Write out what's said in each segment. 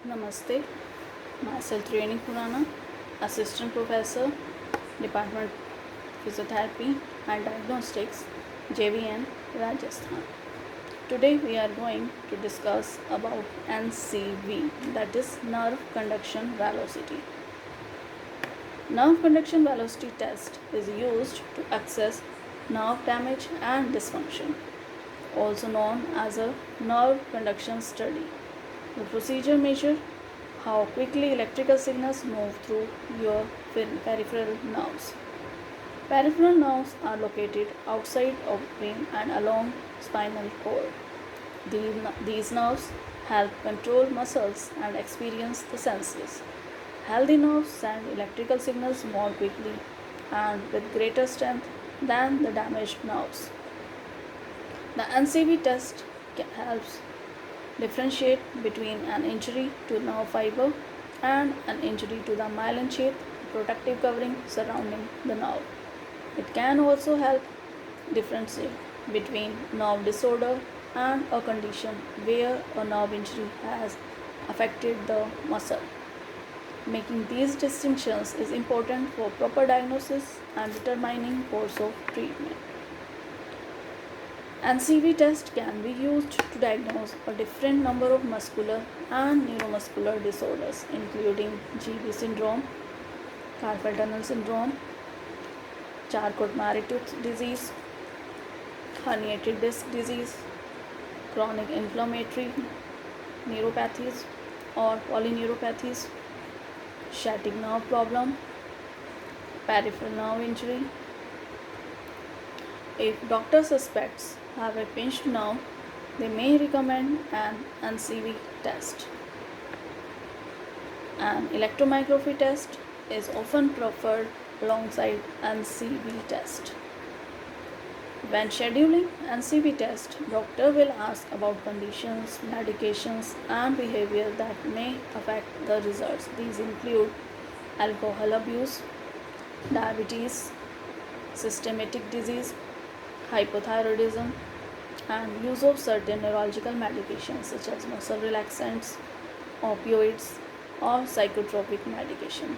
Namaste. Myself Training Purana, Assistant Professor, Department Physiotherapy and Diagnostics, JVN, Rajasthan. Today we are going to discuss about NCV, that is Nerve Conduction Velocity. Nerve Conduction Velocity test is used to assess nerve damage and dysfunction, also known as a nerve conduction study. The procedure measures how quickly electrical signals move through your peripheral nerves. Peripheral nerves are located outside of brain and along spinal cord. These nerves help control muscles and experience the senses. Healthy nerves send electrical signals more quickly and with greater strength than the damaged nerves. The NCV test helps differentiate between an injury to nerve fiber and an injury to the myelin sheath protective covering surrounding the nerve. It can also help differentiate between nerve disorder and a condition where a nerve injury has affected the muscle. Making these distinctions is important for proper diagnosis and determining course of treatment. NCV test can be used to diagnose a different number of muscular and neuromuscular disorders, including GB syndrome, carpal tunnel syndrome, Charcot-Marie-Tooth disease, herniated disc disease, chronic inflammatory neuropathies or polyneuropathies, sciatic nerve problem, peripheral nerve injury. If doctor suspects have a pinched nerve, they may recommend an NCV test. An electromyography test is often preferred alongside NCV test. When scheduling NCV test, doctor will ask about conditions, medications and behavior that may affect the results. These include alcohol abuse, diabetes, systematic disease, hypothyroidism, and use of certain neurological medications such as muscle relaxants, opioids, or psychotropic medication.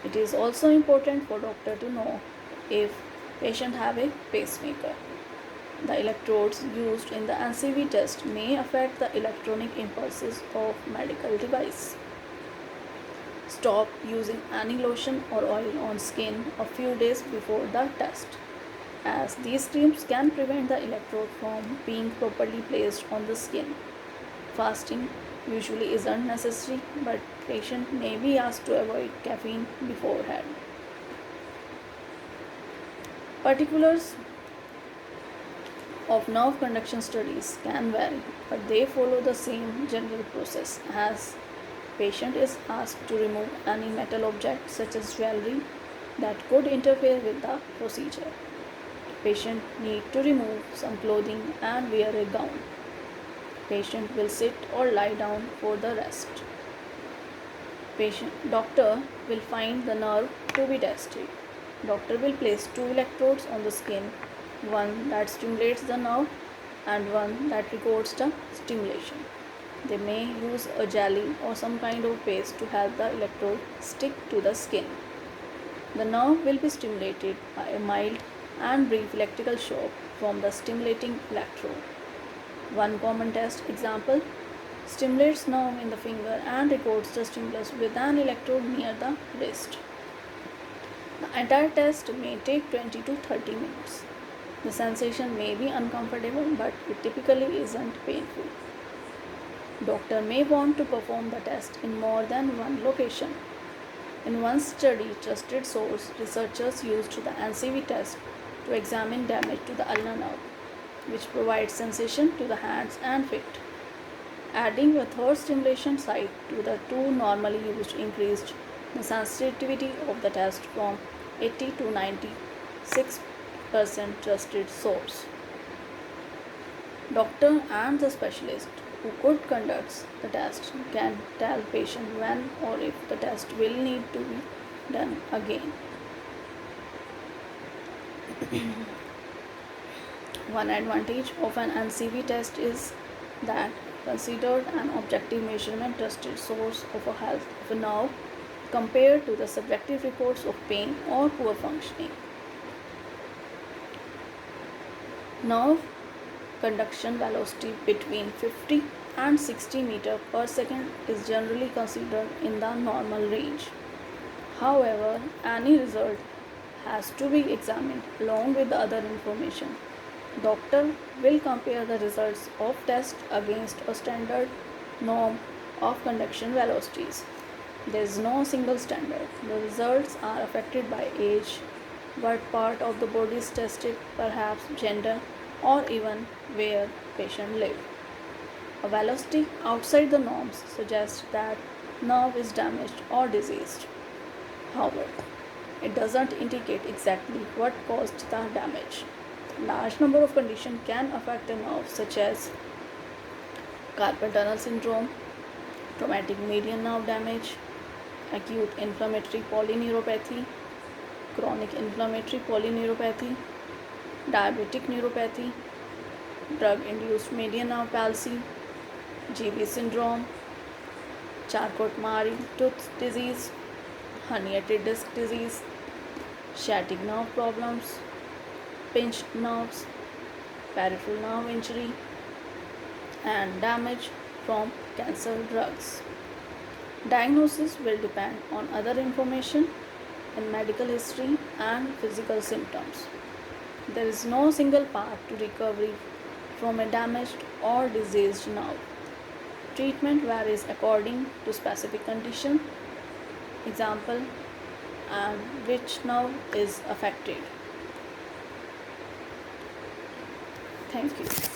It is also important for doctor to know if patient have a pacemaker. The electrodes used in the NCV test may affect the electronic impulses of medical device. Stop using any lotion or oil on skin a few days before the test, as these creams can prevent the electrode from being properly placed on the skin. Fasting usually isn't necessary, but patient may be asked to avoid caffeine beforehand. Particulars of nerve conduction studies can vary, but they follow the same general process as patient is asked to remove any metal object such as jewelry that could interfere with the procedure. Patient need to remove some clothing and wear a gown. Patient will sit or lie down for the rest. Doctor will find the nerve to be tested. Doctor will place 2 electrodes on the skin, one that stimulates the nerve and one that records the stimulation. They may use a jelly or some kind of paste to help the electrode stick to the skin. The nerve will be stimulated by a mild and brief electrical shock from the stimulating electrode. One common test example stimulates nerve in the finger and records the stimulus with an electrode near the wrist. The entire test may take 20 to 30 minutes. The sensation may be uncomfortable, but it typically isn't painful. Doctor may want to perform the test in more than one location. In one study, trusted source researchers used the NCV test to examine damage to the ulnar nerve, which provides sensation to the hands and feet. Adding a third stimulation site to the 2 normally used increased the sensitivity of the test from 80 to 96% trusted source. Doctor and the specialist who could conduct the test can tell patient when or if the test will need to be done again. One advantage of an NCV test is that considered an objective measurement trusted source of a health of a nerve compared to the subjective reports of pain or poor functioning. Nerve conduction velocity between 50 and 60 meter per second is generally considered in the normal range. However, any result has to be examined along with the other information. Doctor will compare the results of test against a standard norm of conduction velocities. There is no single standard. The results are affected by age, what part of the body is tested, perhaps gender, or even where patient live. A velocity outside the norms suggests that nerve is damaged or diseased. However, it doesn't indicate exactly what caused the damage. Large number of conditions can affect the nerve such as carpal tunnel syndrome, traumatic median nerve damage, acute inflammatory polyneuropathy, chronic inflammatory polyneuropathy, diabetic neuropathy, drug-induced median nerve palsy, GB syndrome, Charcot-Marie tooth disease, herniated disc disease, sciatic nerve problems, pinched nerves, peripheral nerve injury, and damage from cancer drugs. Diagnosis will depend on other information in medical history and physical symptoms. There is no single path to recovery from a damaged or diseased nerve. Treatment varies according to specific condition, example, and which nerve is affected. Thank you.